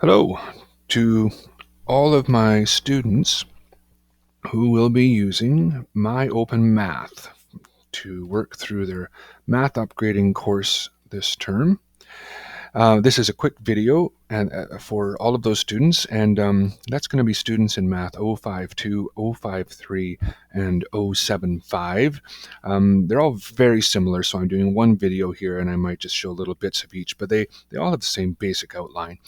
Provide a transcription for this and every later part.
Hello to all of my students who will be using MyOpenMath to work through their math upgrading course this term. This is a quick video for all of those students, and that's going to be students in Math 052, 053, and 075. They're all very similar, so I'm doing one video here, and I might just show little bits of each, but they all have the same basic outline.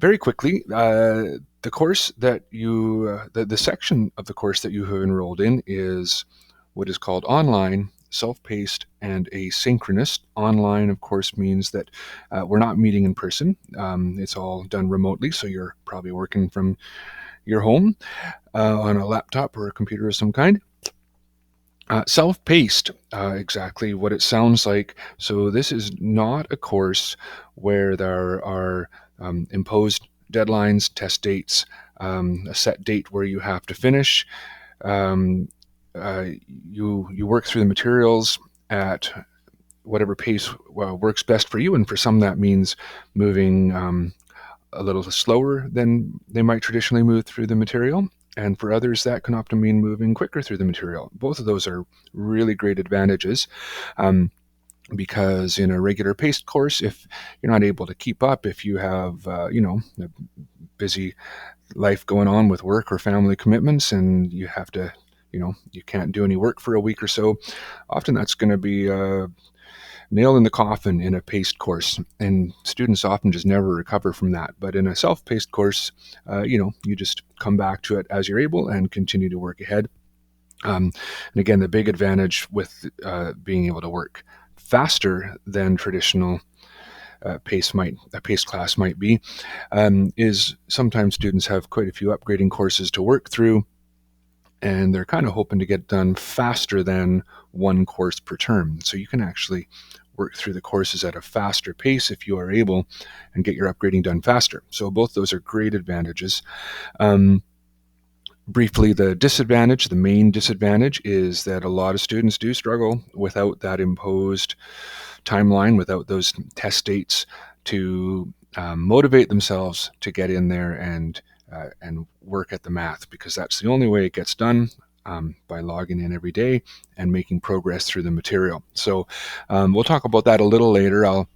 Very quickly, the course that the section of the course that you have enrolled in is what is called online, self-paced, and asynchronous. Online, of course, means that we're not meeting in person. It's all done remotely, so you're probably working from your home on a laptop or a computer of some kind. Self-paced, exactly what it sounds like. So this is not a course where there are imposed deadlines, test dates, a set date where you have to finish. You work through the materials at whatever pace works best for you, and for some that means moving a little slower than they might traditionally move through the material. And for others, that can often mean moving quicker through the material. Both of those are really great advantages. Because in a regular paced course, if you're not able to keep up, if you have, a busy life going on with work or family commitments, and you have to, you can't do any work for a week or so, often that's going to be a nail in the coffin in a paced course, and students often just never recover from that. But in a self-paced course, you just come back to it as you're able and continue to work ahead. And again, the big advantage with being able to work faster than traditional paced class might be is sometimes students have quite a few upgrading courses to work through, and they're kind of hoping to get done faster than one course per term. So you can actually work through the courses at a faster pace if you are able, and get your upgrading done faster. So both those are great advantages. Briefly, the main disadvantage is that a lot of students do struggle without that imposed timeline, without those test dates to motivate themselves to get in there and work at the math, because that's the only way it gets done, by logging in every day and making progress through the material. So we'll talk about that a little later. I'll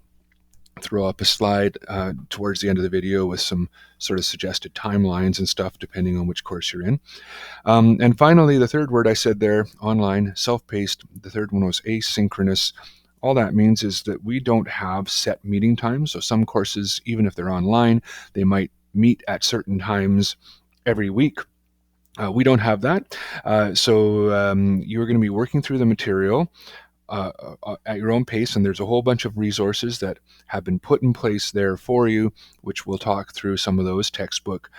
throw up a slide towards the end of the video with some sort of suggested timelines and stuff depending on which course you're in. And finally, the third word I said there, online, self-paced, the third one was asynchronous. All that means is that we don't have set meeting times. So some courses, even if they're online, they might meet at certain times every week. We don't have that. So you're going to be working through the material at your own pace, and there's a whole bunch of resources that have been put in place there for you, which we'll talk through some of those: textbook,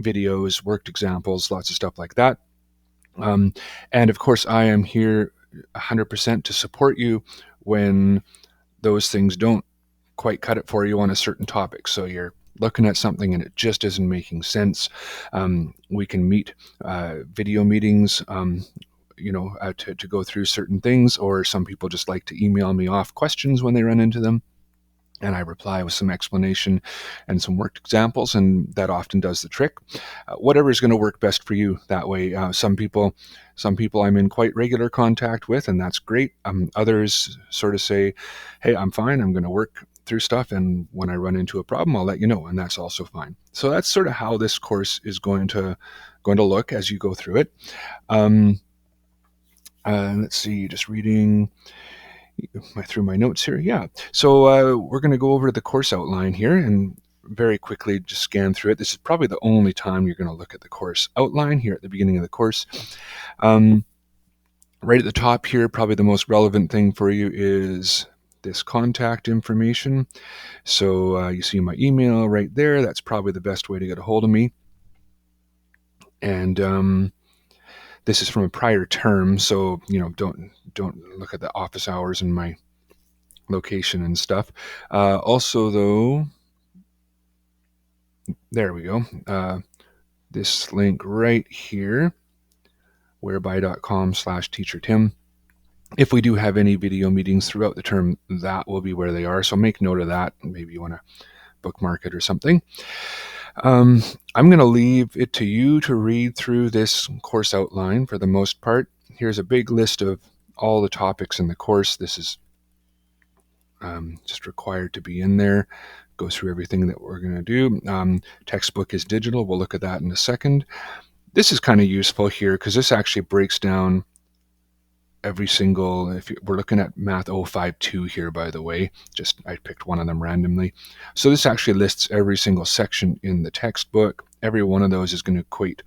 videos, worked examples, lots of stuff like that. And of course, I am here 100% to support you when those things don't quite cut it for you on a certain topic. So you're looking at something and it just isn't making sense. We can meet video meetings, to go through certain things, or some people just like to email me off questions when they run into them, and I reply with some explanation and some worked examples, and that often does the trick. Whatever is going to work best for you that way. Some people I'm in quite regular contact with, and that's great. Others sort of say, hey, I'm fine, I'm going to work through stuff, and when I run into a problem, I'll let you know, and that's also fine. So that's sort of how this course is going to look as you go through it. Let's see, just reading through my notes here. Yeah, so we're going to go over the course outline here and very quickly just scan through it. This is probably the only time you're going to look at the course outline here at the beginning of the course. Right at the top here, probably the most relevant thing for you is this contact information. So you see my email right there. That's probably the best way to get a hold of me. And this is from a prior term, so don't look at the office hours and my location and stuff. Also, though, there we go. This link right here, whereby.com/teachertim. If we do have any video meetings throughout the term, that will be where they are. So make note of that. Maybe you want to bookmark it or something. I'm going to leave it to you to read through this course outline for the most part. Here's a big list of all the topics in the course. This is just required to be in there. Go through everything that we're going to do. Textbook is digital. We'll look at that in a second. This is kind of useful here because this actually breaks down every single, if we're looking at Math 052 here, by the way, just I picked one of them randomly. So this actually lists every single section in the textbook. Every one of those is going to equate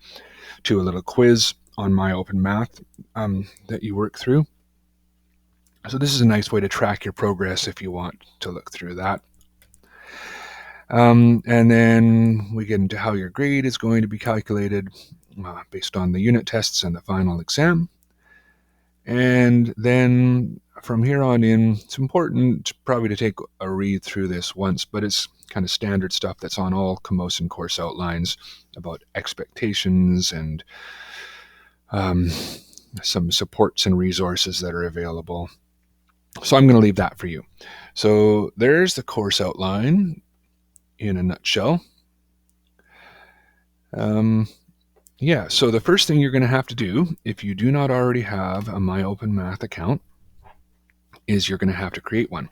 to a little quiz on MyOpenMath that you work through. So this is a nice way to track your progress if you want to look through that. And then we get into how your grade is going to be calculated based on the unit tests and the final exam. And then from here on in, it's important probably to take a read through this once, but it's kind of standard stuff that's on all Camosun course outlines about expectations and some supports and resources that are available. So I'm going to leave that for you. So there's the course outline in a nutshell. Yeah, so the first thing you're going to have to do, if you do not already have a MyOpenMath account, is you're going to have to create one.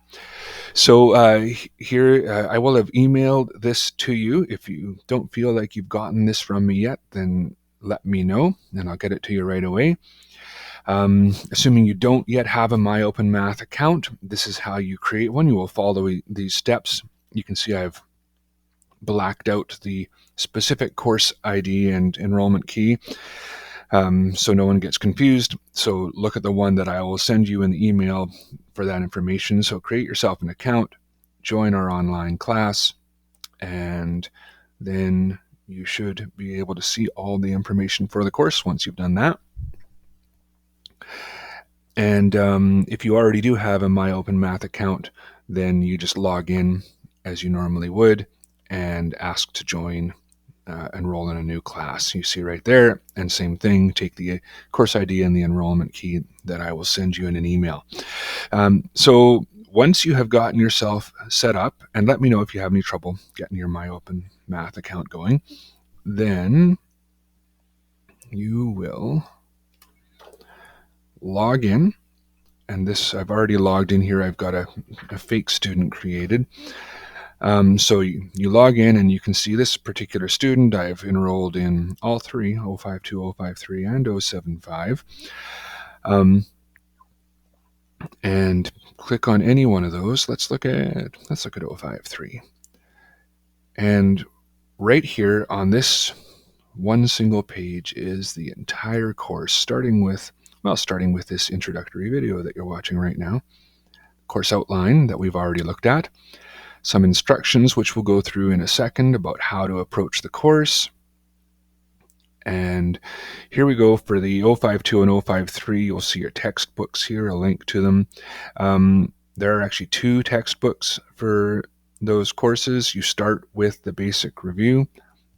So here, I will have emailed this to you. If you don't feel like you've gotten this from me yet, then let me know, and I'll get it to you right away. Assuming you don't yet have a MyOpenMath account, this is how you create one. You will follow these steps. You can see I've blacked out the specific course ID and enrollment key so no one gets confused. So look at the one that I will send you in the email for that information. So create yourself an account, join our online class, and then you should be able to see all the information for the course once you've done that. And if you already do have a MyOpenMath account, then you just log in as you normally would and ask to join, enroll in a new class. You see right there, and same thing, take the course ID and the enrollment key that I will send you in an email. So once you have gotten yourself set up, and let me know if you have any trouble getting your MyOpenMath account going, then you will log in. And this, I've already logged in here. I've got a fake student created. So you log in and you can see this particular student. I've enrolled in all three, 052, 053, and 075. And click on any one of those. Let's look at 053. And right here on this one single page is the entire course, starting with this introductory video that you're watching right now, course outline that we've already looked at, some instructions which we'll go through in a second about how to approach the course. And here we go for the 052 and 053. You'll see your textbooks here, a link to them. There are actually two textbooks for those courses. You start with the basic review,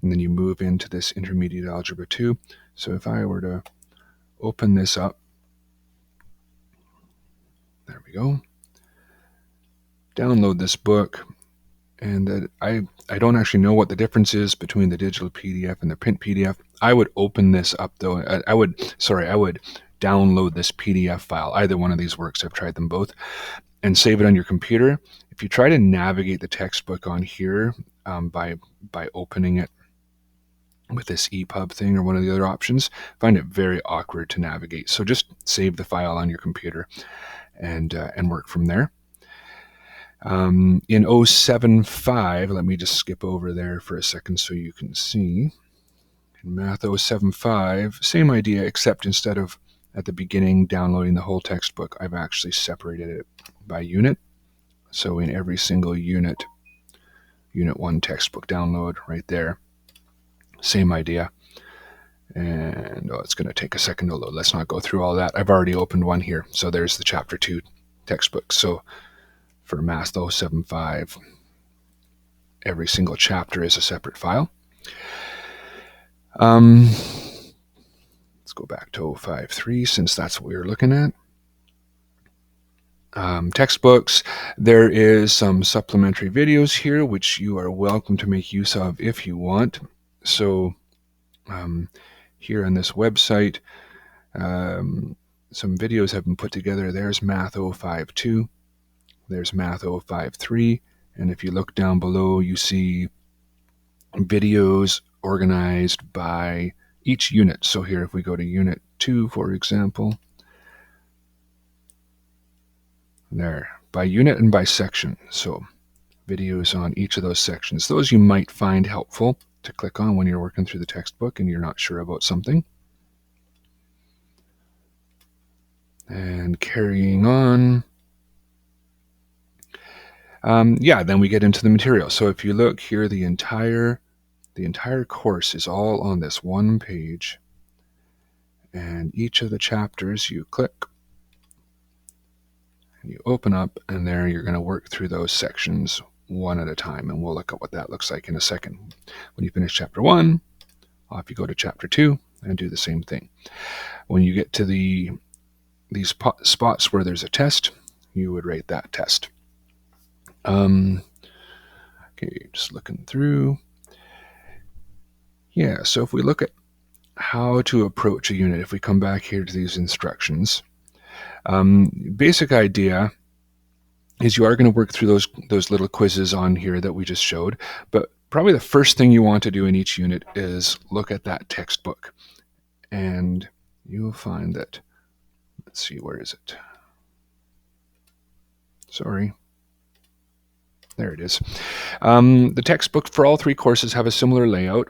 and then you move into this intermediate algebra 2. So if I were to open this up, there we go, download this book, and I don't actually know what the difference is between the digital PDF and the print PDF. I would open this up though. I would download this PDF file. Either one of these works. I've tried them both, and save it on your computer. If you try to navigate the textbook on here by opening it with this EPUB thing or one of the other options, find it very awkward to navigate. So just save the file on your computer and work from there. In 075, let me just skip over there for a second so you can see. In Math 075, same idea, except instead of at the beginning downloading the whole textbook, I've actually separated it by unit. So in every single unit, Unit 1 textbook download right there. Same idea. And it's going to take a second to load. Let's not go through all that. I've already opened one here. So there's the Chapter 2 textbook. So for Math 075, every single chapter is a separate file. Let's go back to 053 since that's what we were looking at. textbooks. There is some supplementary videos here, which you are welcome to make use of if you want. So here on this website, some videos have been put together. There's Math 052, there's Math 053, and if you look down below, you see videos organized by each unit. So here, if we go to Unit 2, for example, there, by unit and by section. So videos on each of those sections. Those you might find helpful to click on when you're working through the textbook and you're not sure about something. And carrying on. Then we get into the material. So if you look here, the entire course is all on this one page. And each of the chapters you click, and you open up, and there you're going to work through those sections one at a time. And we'll look at what that looks like in a second. When you finish chapter 1, off you go to chapter 2 and do the same thing. When you get to these spots where there's a test, you would rate that test. Okay, just looking through. Yeah, so if we look at how to approach a unit, if we come back here to these instructions, basic idea is you are going to work through those little quizzes on here that we just showed, but probably the first thing you want to do in each unit is look at that textbook. And you will find that, let's see, where is it? Sorry. There it is. The textbook for all 3 courses have a similar layout.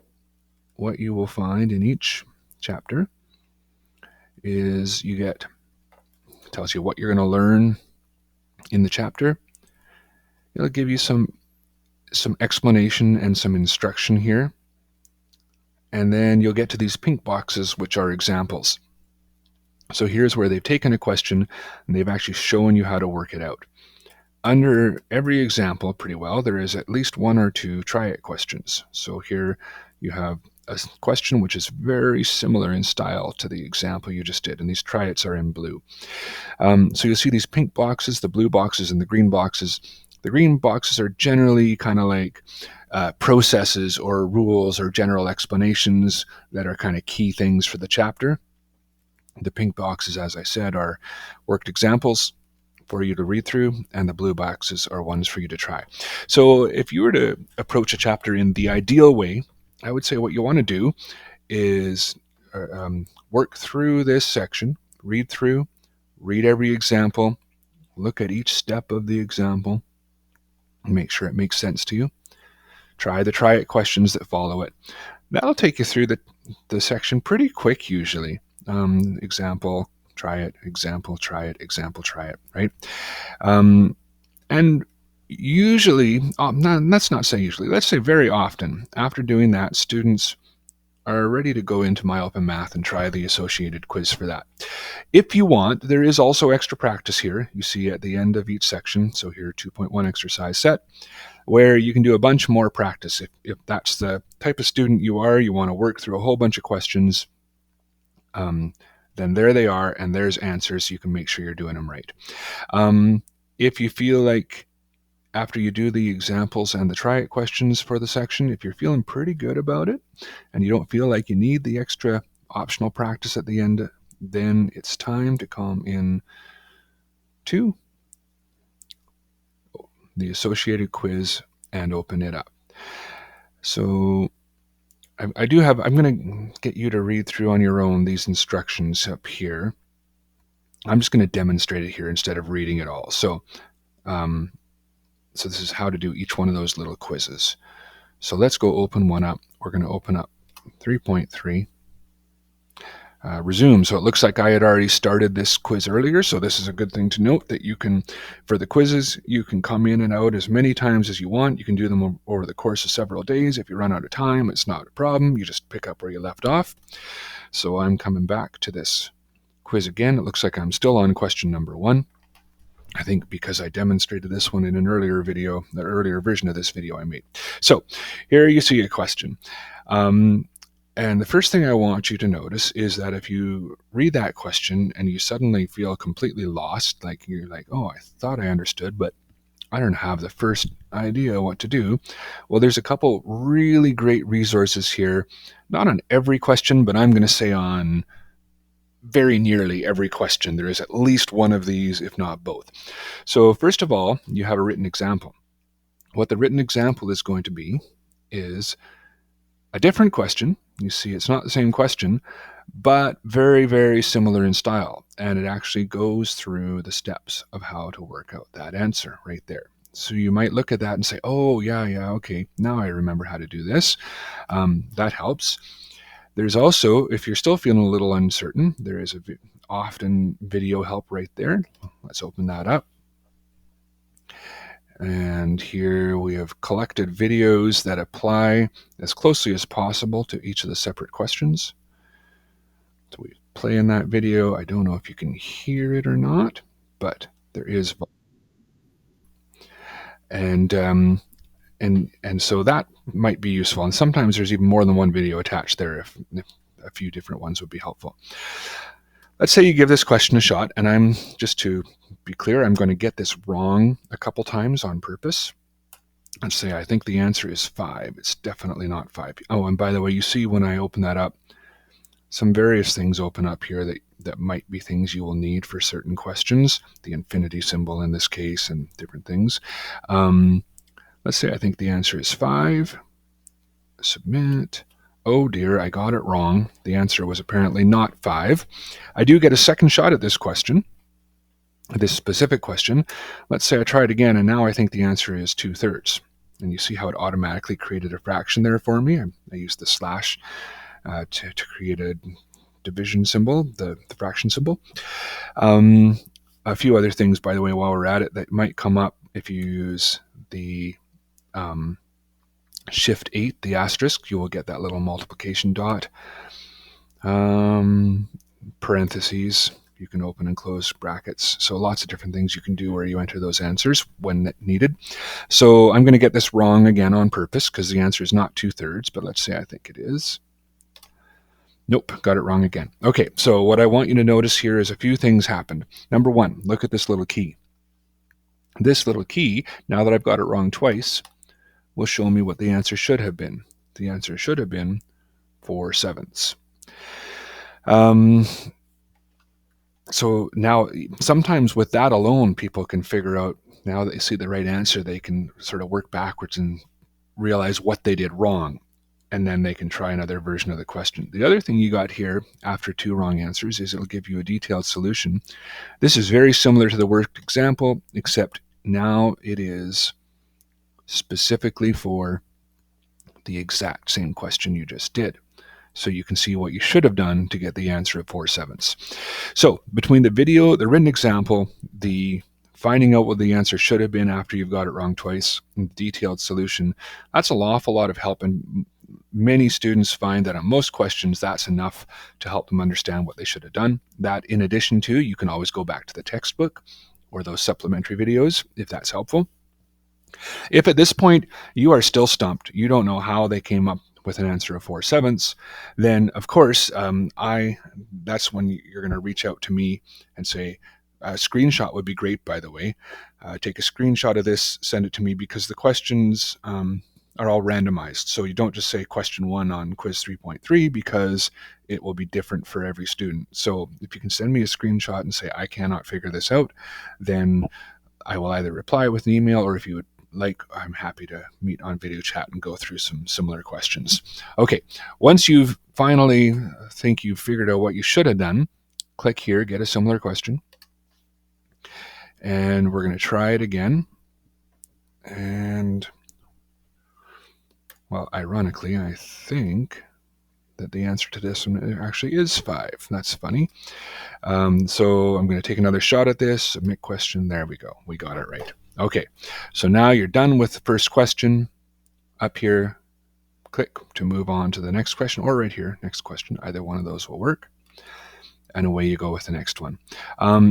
What you will find in each chapter is tells you what you're going to learn in the chapter. It'll give you some explanation and some instruction here. And then you'll get to these pink boxes, which are examples. So here's where they've taken a question and they've actually shown you how to work it out. Under every example, pretty well, there is at least 1 or 2 try-it questions. So here you have a question which is very similar in style to the example you just did, and these try-its are in blue. So you'll see these pink boxes, the blue boxes, and the green boxes. The green boxes are generally kind of like processes or rules or general explanations that are kind of key things for the chapter. The pink boxes, as I said, are worked examples for you to read through, and the blue boxes are ones for you to try. So if you were to approach a chapter in the ideal way, I would say what you want to do is work through this section, read every example, look at each step of the example, make sure it makes sense to you. Try it questions that follow it. That'll take you through the section pretty quick usually. Example, try it, example, try it, example, try it, right? And usually, let's not say usually, let's say very often, after doing that, students are ready to go into MyOpenMath and try the associated quiz for that. If you want, there is also extra practice here. You see at the end of each section, so here 2.1 exercise set, where you can do a bunch more practice. If that's the type of student you are, you want to work through a whole bunch of questions, then there they are, and there's answers, so you can make sure you're doing them right. If you feel like after you do the examples and the try-it questions for the section, if you're feeling pretty good about it and you don't feel like you need the extra optional practice at the end, then it's time to come in to the associated quiz and open it up. So I'm going to get you to read through on your own these instructions up here. I'm just going to demonstrate it here instead of reading it all. So this is how to do each one of those little quizzes. So let's go open one up. We're going to open up 3.3. Resume. So it looks like I had already started this quiz earlier, so this is a good thing to note, that you can, for the quizzes, you can come in and out as many times as you want. You can do them over the course of several days. If you run out of time, it's not a problem. You just pick up where you left off. So I'm coming back to this quiz again. It looks like I'm still on question number 1. I think because I demonstrated this one in an earlier video, the earlier version of this video I made. So here you see a question. And the first thing I want you to notice is that if you read that question and you suddenly feel completely lost, like you're like, oh, I thought I understood, but I don't have the first idea what to do. Well, there's a couple really great resources here, not on every question, but I'm going to say on very nearly every question. There is at least one of these, if not both. So first of all, you have a written example. What the written example is going to be is a different question. You see, it's not the same question, but very, very similar in style. And it actually goes through the steps of how to work out that answer right there. So you might look at that and say, oh, yeah, okay, now I remember how to do this. That helps. There's also, if you're still feeling a little uncertain, there is often video help right there. Let's open that up. And here we have collected videos that apply as closely as possible to each of the separate questions. So we play in that video. I don't know if you can hear it or not, but there is. And so that might be useful. And sometimes there's even more than one video attached there if a few different ones would be helpful. Let's say you give this question a shot, and I'm, just to be clear, I'm going to get this wrong a couple times on purpose. Let's say I think the answer is 5. It's definitely not 5. Oh, and by the way, you see when I open that up, some various things open up here that might be things you will need for certain questions, the infinity symbol in this case, and different things. Let's say I think the answer is 5. Submit. Oh dear, I got it wrong. The answer was apparently not 5. I do get a second shot at this question, this specific question. Let's say I try it again, and now I think the answer is 2/3. And you see how it automatically created a fraction there for me. I used the slash to create a division symbol, the fraction symbol. A few other things, by the way, while we're at it, that might come up if you use the Shift 8, the asterisk, you will get that little multiplication dot. Parentheses, you can open and close brackets. So lots of different things you can do where you enter those answers when needed. So I'm going to get this wrong again on purpose because the answer is not 2/3, but let's say I think it is. Nope, got it wrong again. Okay, so what I want you to notice here is a few things happened. Number one, look at this little key. This little key, now that I've got it wrong twice, will show me what the answer should have been. The answer should have been 4/7. So now, sometimes with that alone, people can figure out, now that they see the right answer, they can sort of work backwards and realize what they did wrong. And then they can try another version of the question. The other thing you got here after 2 wrong answers is it'll give you a detailed solution. This is very similar to the worked example, except now it is specifically for the exact same question you just did. So you can see what you should have done to get the answer of 4/7. So between the video, the written example, the finding out what the answer should have been after you've got it wrong twice, and the detailed solution, that's an awful lot of help. And many students find that on most questions, that's enough to help them understand what they should have done. That, in addition to, you can always go back to the textbook or those supplementary videos if that's helpful. If at this point you are still stumped, you don't know how they came up with an answer of 4/7, then of course that's when you're going to reach out to me and say, a screenshot would be great, by the way. Take a screenshot of this, send it to me, because the questions are all randomized. So you don't just say question 1 on quiz 3.3 because it will be different for every student. So if you can send me a screenshot and say, I cannot figure this out, then I will either reply with an email, or if you would like, I'm happy to meet on video chat and go through some similar questions. Okay, once you've finally think you've figured out what you should have done, click here, get a similar question. And we're going to try it again. And, well, ironically, I think that the answer to this one actually is 5. That's funny. So I'm going to take another shot at this. Submit question. There we go. We got it right. Okay, so now you're done with the first question. Up here, click to move on to the next question, or right here, next question. Either one of those will work. And away you go with the next one.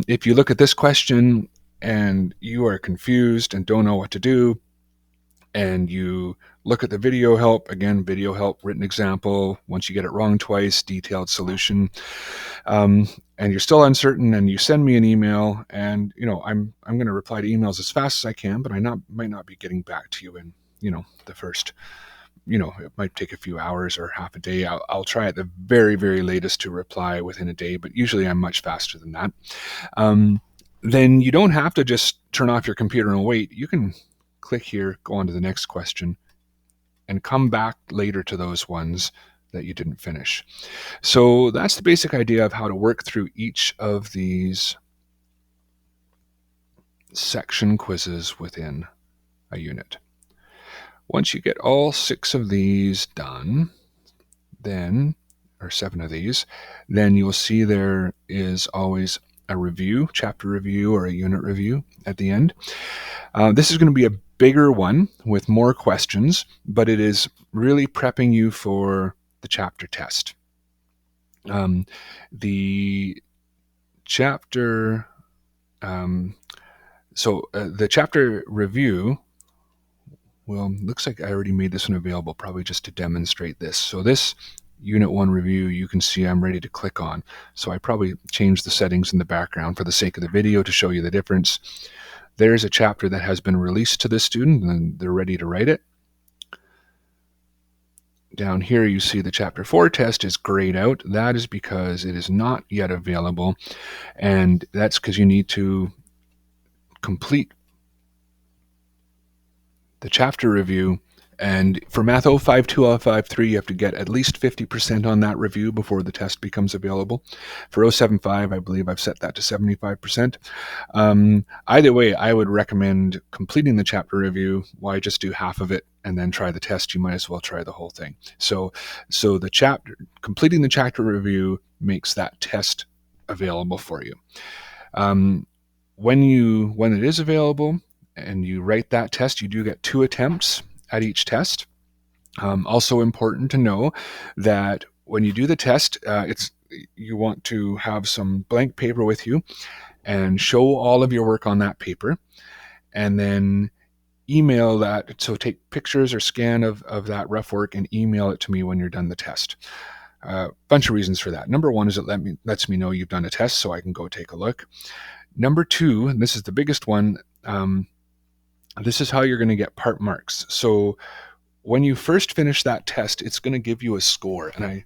If you look at this question and you are confused and don't know what to do, and you look at the video help, again, video help, written example. Once you get it wrong twice, detailed solution. And you're still uncertain, and you send me an email, and I'm going to reply to emails as fast as I can, but might not be getting back to you in the first. It might take a few hours or half a day. I'll try at the very, very latest to reply within a day, but usually I'm much faster than that. Then you don't have to just turn off your computer and wait. You can click here, go on to the next question, and come back later to those ones that you didn't finish. So that's the basic idea of how to work through each of these section quizzes within a unit. Once you get all 6 of these done, or 7 of these, then you'll see there is always a review, chapter review or a unit review at the end. This is going to be a bigger one with more questions, but it is really prepping you for the chapter test. The chapter the chapter review, well, looks like I already made this one available, probably just to demonstrate this. So this Unit 1 review, you can see I'm ready to click on. So I probably changed the settings in the background for the sake of the video to show you the difference. There's a chapter that has been released to this student, and they're ready to write it. Down here you see the Chapter 4 test is grayed out. That is because it is not yet available, and that's because you need to complete the chapter review. And for Math 052, 053, you have to get at least 50% on that review before the test becomes available. For 075, I believe I've set that to 75%. Either way, I would recommend completing the chapter review. Why just do half of it and then try the test? You might as well try the whole thing. So completing the chapter review makes that test available for you. When it is available and you write that test, you do get 2 attempts at each test. Also important to know that when you do the test, you want to have some blank paper with you and show all of your work on that paper, and then email that. So take pictures or scan of that rough work and email it to me when you're done the test. Bunch of reasons for that. Number 1 is it lets me know you've done a test so I can go take a look. Number 2, and this is the biggest one, this is how you're going to get part marks. So when you first finish that test, it's going to give you a score. And I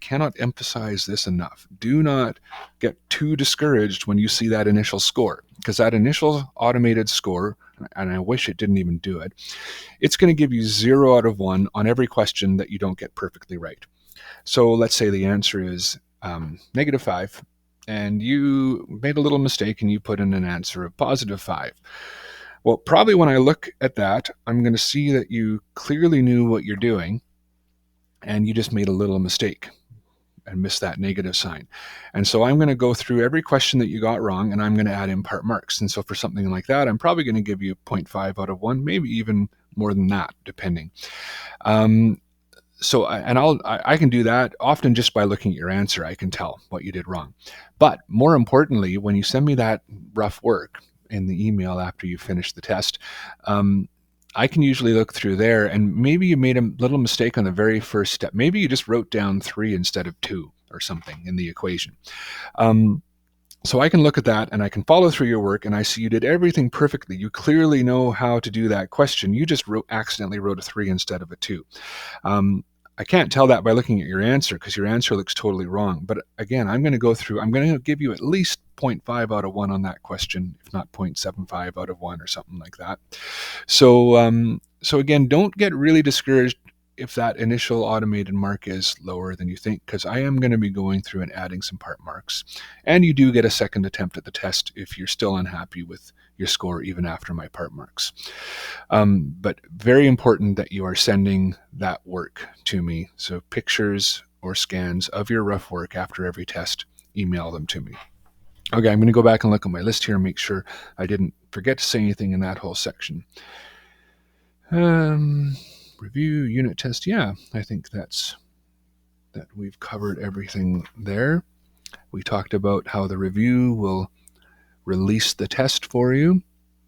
cannot emphasize this enough. Do not get too discouraged when you see that initial score, because that initial automated score, and I wish it didn't even do it, it's going to give you 0 out of 1 on every question that you don't get perfectly right. So let's say the answer is -5, and you made a little mistake and you put in an answer of +5. Well, probably when I look at that, I'm going to see that you clearly knew what you're doing, and you just made a little mistake and missed that negative sign. And so I'm going to go through every question that you got wrong, and I'm going to add in part marks. And so for something like that, I'm probably going to give you 0.5 out of 1, maybe even more than that, depending. I can do that often just by looking at your answer. I can tell what you did wrong. But more importantly, when you send me that rough work in the email after you finish the test, I can usually look through there, and maybe you made a little mistake on the very first step. Maybe you just wrote down 3 instead of 2 or something in the equation. So I can look at that and I can follow through your work, and I see you did everything perfectly. You clearly know how to do that question. You just accidentally wrote a 3 instead of a 2. I can't tell that by looking at your answer, because your answer looks totally wrong. But again, I'm going to give you at least 0.5 out of 1 on that question, if not 0.75 out of 1 or something like that. So again, don't get really discouraged if that initial automated mark is lower than you think, because I am going to be going through and adding some part marks. And you do get a second attempt at the test if you're still unhappy with your score even after my part marks. But very important that you are sending that work to me. So pictures or scans of your rough work after every test, email them to me. Okay, I'm going to go back and look at my list here and make sure I didn't forget to say anything in that whole section. Review, unit test. Yeah, I think that we've covered everything there. We talked about how the review will release the test for you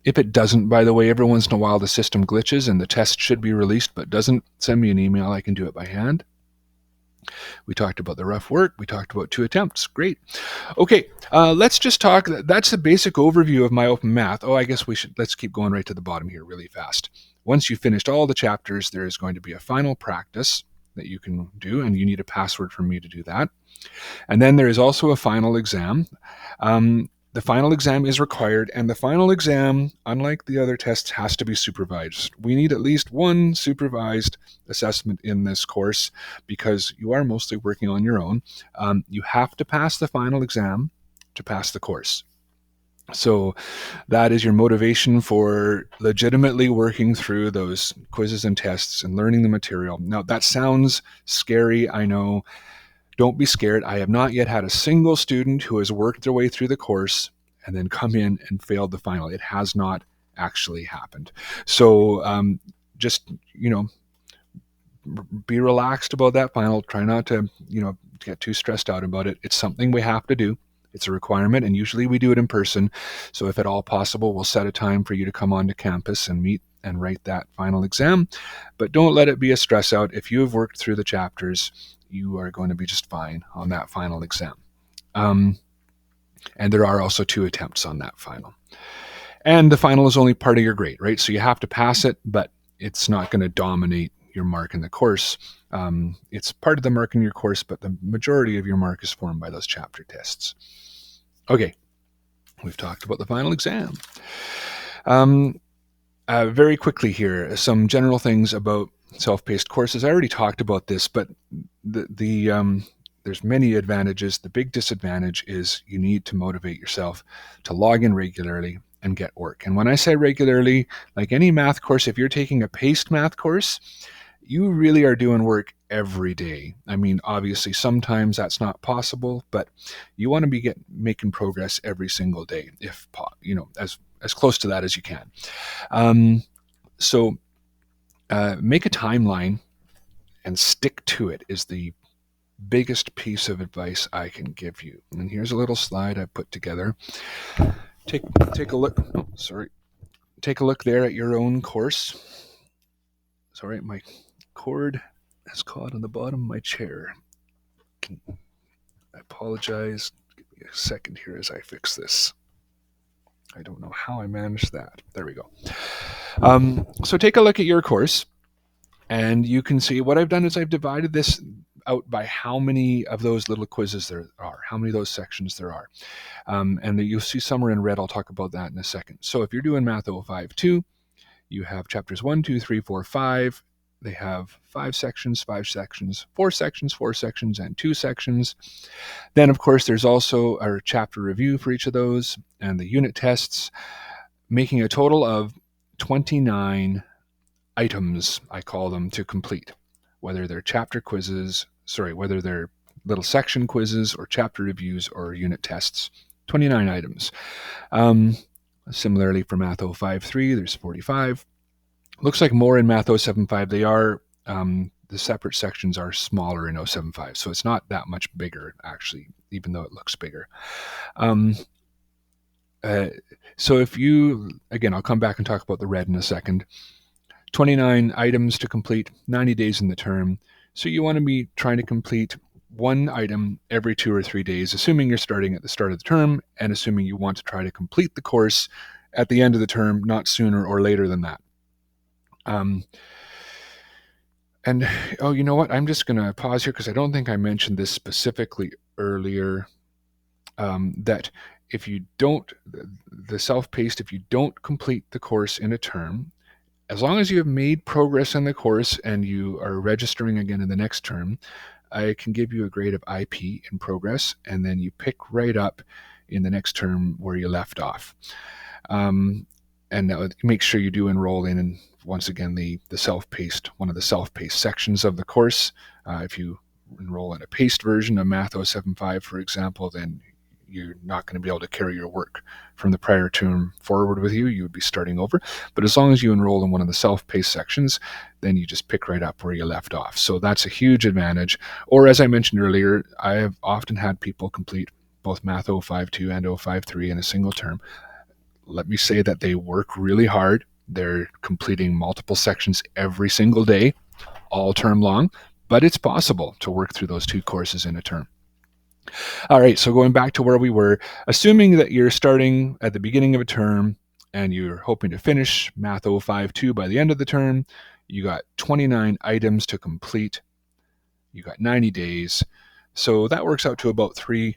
If it doesn't, by the way, every once in a while the system glitches and the test should be released but doesn't, send me an email. I can do it by hand. We talked about the rough work. We talked about 2 attempts. Great. Okay, let's just talk. That's the basic overview of MyOpenMath. Oh, I guess let's keep going right to the bottom here really fast. Once you've finished all the chapters, there is going to be a final practice that you can do, and you need a password from me to do that. And then there is also a final exam. The final exam is required, and the final exam, unlike the other tests, has to be supervised. We need at least one supervised assessment in this course because you are mostly working on your own. You have to pass the final exam to pass the course. So that is your motivation for legitimately working through those quizzes and tests and learning the material. Now, that sounds scary, I know. Don't be scared. I have not yet had a single student who has worked their way through the course and then come in and failed the final. It has not actually happened. So just, be relaxed about that final. Try not to, get too stressed out about it. It's something we have to do. It's a requirement, and usually we do it in person. So if at all possible, we'll set a time for you to come onto campus and meet and write that final exam. But don't let it be a stress out. If you have worked through the chapters, you are going to be just fine on that final exam. And there are also 2 attempts on that final. And the final is only part of your grade, right? So you have to pass it, but it's not going to dominate your mark in the course. It's part of the mark in your course, but the majority of your mark is formed by those chapter tests. Okay, we've talked about the final exam. Very quickly here, some general things about self-paced courses. I already talked about this, but there's many advantages. The big disadvantage is you need to motivate yourself to log in regularly and get work. And when I say regularly, like any math course, if you're taking a paced math course, you really are doing work every day. I mean, obviously, sometimes that's not possible, but you want to be making progress every single day, if as close to that as you can. So make a timeline and stick to it is the biggest piece of advice I can give you. And here's a little slide I put together. Take a look. Oh, sorry. Take a look there at your own course. Sorry, my cord is caught on the bottom of my chair. I apologize. Give me a second here as I fix this. I don't know how I managed that. There we go. So take a look at your course, and you can see what I've done is I've divided this out by how many of those little quizzes there are, how many of those sections there are. And you'll see somewhere in red, I'll talk about that in a second. So if you're doing Math 052, you have chapters 1, 2, 3, 4, 5. They have 5 sections, 4 sections, and 2 sections. Then, of course, there's also a chapter review for each of those and the unit tests, making a total of 29 items, I call them, to complete, whether they're whether they're little section quizzes or chapter reviews or unit tests. 29 items. Similarly, for Math 053, there's 45. Looks like more in Math 075. They are, the separate sections are smaller in 075, so it's not that much bigger, actually, even though it looks bigger. So if you, again, I'll come back and talk about the red in a second. 29 items to complete, 90 days in the term. So you want to be trying to complete one item every 2 or 3 days, assuming you're starting at the start of the term and assuming you want to try to complete the course at the end of the term, not sooner or later than that. And, oh, you know what? I'm just going to pause here because I don't think I mentioned this specifically earlier, that if you don't, the self-paced, if you don't complete the course in a term, as long as you have made progress in the course and you are registering again in the next term, I can give you a grade of IP in progress, and then you pick right up in the next term where you left off. And make sure you do enroll in, and once again, the self-paced, one of the self-paced sections of the course. If you enroll in a paced version of Math 075, for example, then you're not going to be able to carry your work from the prior term forward with you. You would be starting over. But as long as you enroll in one of the self-paced sections, then you just pick right up where you left off. So that's a huge advantage. Or as I mentioned earlier, I have often had people complete both Math 052 and 053 in a single term. let me say that they work really hard. They're completing multiple sections every single day, all term long, but it's possible to work through those 2 courses in a term. All right, so going back to where we were, assuming that you're starting at the beginning of a term and you're hoping to finish Math 052 by the end of the term, you got 29 items to complete. You got 90 days. So that works out to about three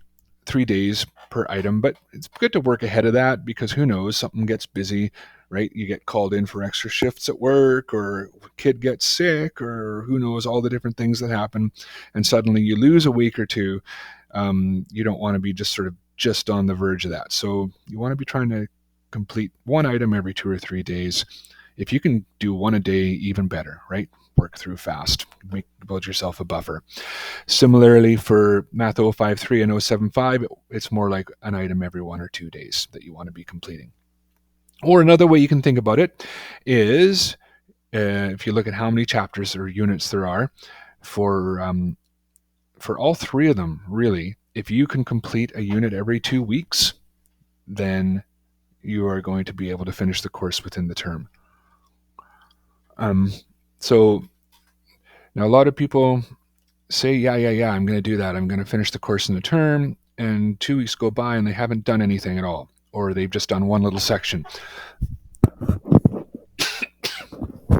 days per item, but it's good to work ahead of that because who knows, something gets busy, right? You get called in for extra shifts at work, or a kid gets sick, or who knows, all the different things that happen, and suddenly you lose a week or two. You don't want to be just on the verge of that. So you want to be trying to complete 1 item every 2 or 3 days. If you can do 1 a day, even better, right? Work through fast, build yourself a buffer. Similarly, for Math 053 and 075, it's more like an item every 1 or 2 days that you want to be completing. Or another way you can think about it is, if you look at how many chapters or units there are, for all 3 of them, really, if you can complete a unit every 2 weeks, then you are going to be able to finish the course within the term. So now a lot of people say, yeah, I'm going to do that. I'm going to finish the course in the term, and 2 weeks go by and they haven't done anything at all, or they've just done 1 little section.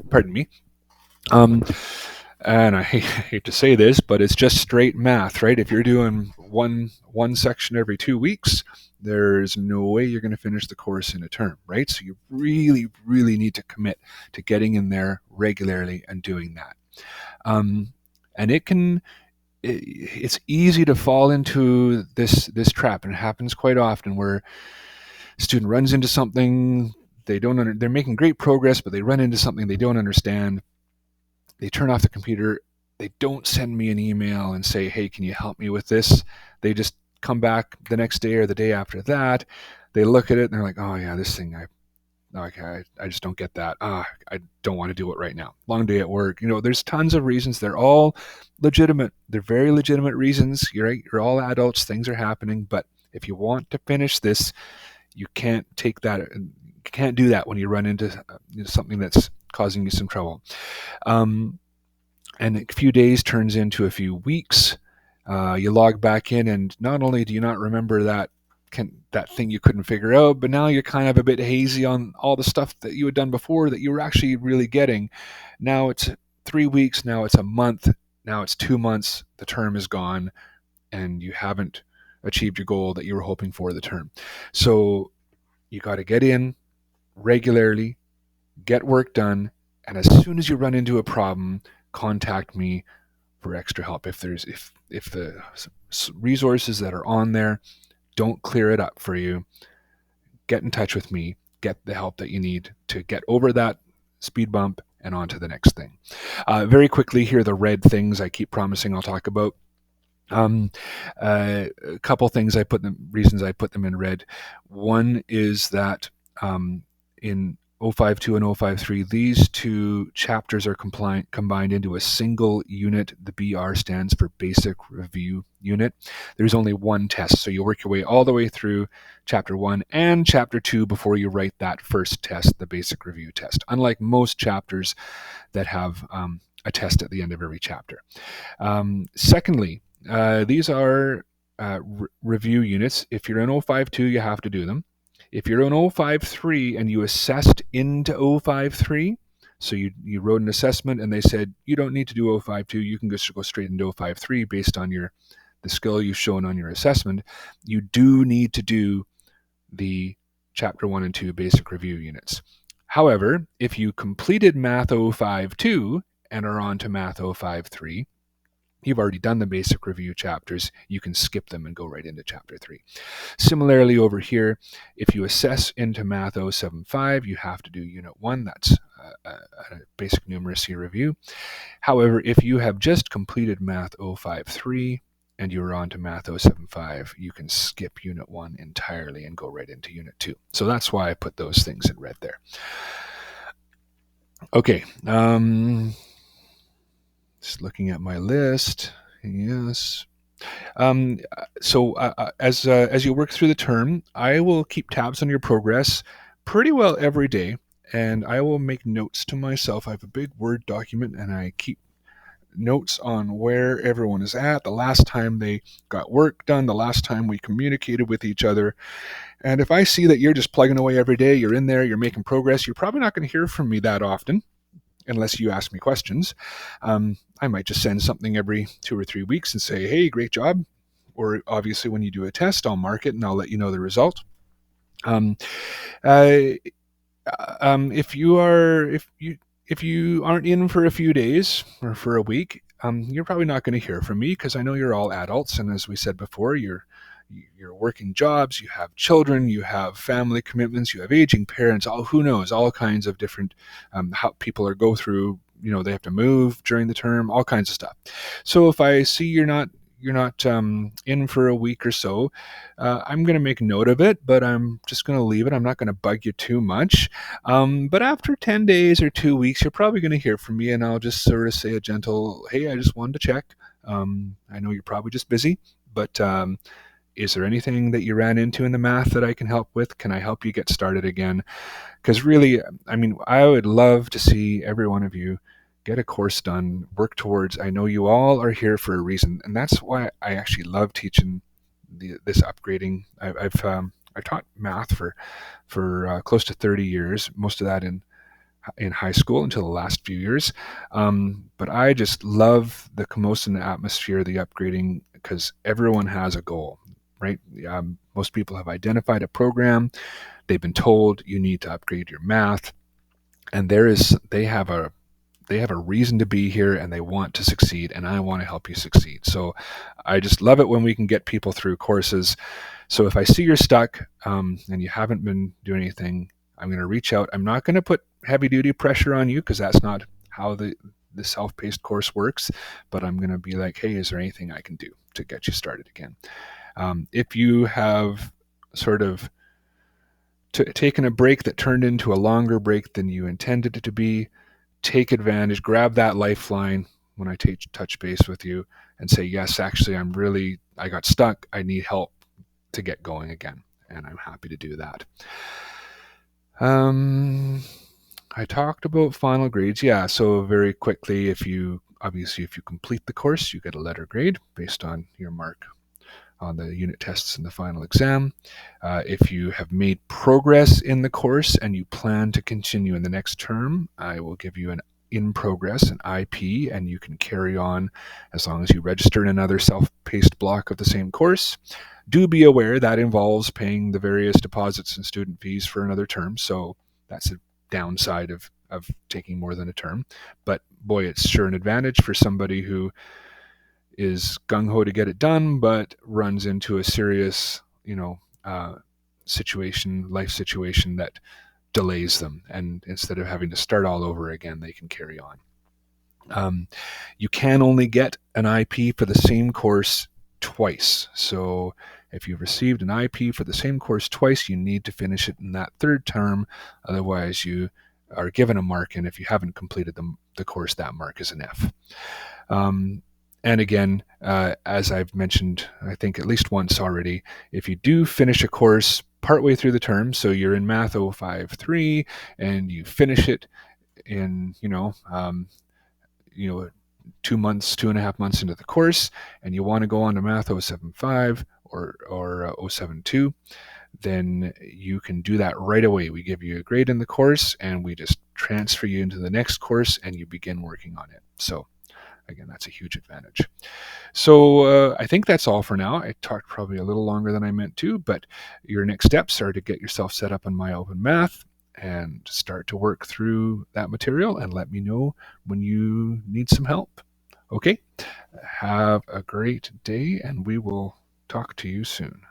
Pardon me. And I hate to say this, but it's just straight math, right? If you're doing one section every 2 weeks, there's no way you're going to finish the course in a term, right? So you really, really need to commit to getting in there regularly and doing that. And it's easy to fall into this trap, and it happens quite often, where a student runs into something they're making great progress, but they run into something they don't understand. They turn off the computer. They don't send me an email and say, hey, can you help me with this? They just come back the next day or the day after that. They look at it and they're like, oh yeah, this thing, I just don't get that. I don't want to do it right now. Long day at work. There's tons of reasons. They're all legitimate. They're very legitimate reasons. You're right. You're all adults. Things are happening. But if you want to finish this, you can't take that. You can't do that when you run into something that's causing you some trouble. And a few days turns into a few weeks. You log back in, and not only do you not remember that thing you couldn't figure out, but now you're kind of a bit hazy on all the stuff that you had done before that you were actually really getting. Now it's 3 weeks, now it's a month, now it's 2 months, the term is gone, and you haven't achieved your goal that you were hoping for the term. So you got to get in regularly, get work done, and as soon as you run into a problem, contact me for extra help. If the resources that are on there don't clear it up for you, get in touch with me. Get the help that you need to get over that speed bump and on to the next thing. Very quickly, here are the red things I keep promising I'll talk about. A couple things reasons I put them in red. One is that in 052 and 053, these 2 chapters are combined into a single unit. The BR stands for Basic Review Unit. There's only 1 test, so you work your way all the way through Chapter 1 and Chapter 2 before you write that first test, the Basic Review test, unlike most chapters that have a test at the end of every chapter. Secondly, these are review units. If you're in 052, you have to do them. If you're in 053 and you assessed into 053, so you wrote an assessment and they said you don't need to do 052, you can just go straight into 053 based on the skill you've shown on your assessment, you do need to do the Chapter 1 and 2 basic review units. However, if you completed Math 052 and are on to Math 053, you've already done the basic review chapters, you can skip them and go right into Chapter 3. Similarly, over here, if you assess into Math 075, you have to do Unit 1. That's a basic numeracy review. However, if you have just completed Math 053 and you're on to Math 075, you can skip Unit 1 entirely and go right into Unit 2. So that's why I put those things in red there. Okay. Just looking at my list. Yes. As you work through the term, I will keep tabs on your progress pretty well every day, and I will make notes to myself. I have a big Word document, and I keep notes on where everyone is at, the last time they got work done, the last time we communicated with each other. And if I see that you're just plugging away every day, you're in there, you're making progress, you're probably not going to hear from me that often unless you ask me questions. I might just send something every 2 or 3 weeks and say, hey, great job. Or obviously, when you do a test, I'll mark it and I'll let you know the result. Um, uh, if you aren't in for a few days or for a week, you're probably not going to hear from me because I know you're all adults, and as we said before, you're working jobs, you have children, you have family commitments, you have aging parents, all who knows, all kinds of different how people are go through. They have to move during the term, all kinds of stuff. So if I see you're not in for a week or so, I'm going to make note of it, but I'm just going to leave it. I'm not going to bug you too much. But after 10 days or 2 weeks, you're probably going to hear from me, and I'll just sort of say a gentle, hey, I just wanted to check. I know you're probably just busy, but is there anything that you ran into in the math that I can help with? Can I help you get started again? Because really, I mean, I would love to see every one of you get a course done, work towards. I know you all are here for a reason, and that's why I actually love teaching this upgrading. I taught math for close to 30 years, most of that in high school until the last few years. But I just love the Camosun atmosphere, the upgrading, because everyone has a goal, right? Most people have identified a program. They've been told you need to upgrade your math, and they have a reason to be here, and they want to succeed, and I want to help you succeed. So I just love it when we can get people through courses. So if I see you're stuck and you haven't been doing anything, I'm going to reach out. I'm not going to put heavy duty pressure on you because that's not how the self-paced course works, but I'm going to be like, hey, is there anything I can do to get you started again? If you have sort of taken a break that turned into a longer break than you intended it to be, take advantage, grab that lifeline when I touch base with you and say, yes, actually, I got stuck. I need help to get going again. And I'm happy to do that. I talked about final grades. Yeah. So very quickly, if you complete the course, you get a letter grade based on your mark on the unit tests and the final exam. If you have made progress in the course and you plan to continue in the next term, I will give you an in progress, an IP, and you can carry on as long as you register in another self-paced block of the same course. Do be aware that involves paying the various deposits and student fees for another term, so that's a downside of taking more than a term. But boy, it's sure an advantage for somebody who is gung-ho to get it done, but runs into a serious, life situation that delays them. And instead of having to start all over again, they can carry on. You can only get an IP for the same course twice. So if you've received an IP for the same course twice, you need to finish it in that third term. Otherwise, you are given a mark, and if you haven't completed the course, that mark is an F. And again, as I've mentioned, I think at least once already, if you do finish a course partway through the term, so you're in Math 053 and you finish it in, 2 months, 2.5 months into the course, and you want to go on to Math 075 or 072, then you can do that right away. We give you a grade in the course, and we just transfer you into the next course, and you begin working on it. So again, that's a huge advantage. So I think that's all for now. I talked probably a little longer than I meant to, but your next steps are to get yourself set up on MyOpenMath and start to work through that material, and let me know when you need some help. Okay, have a great day, and we will talk to you soon.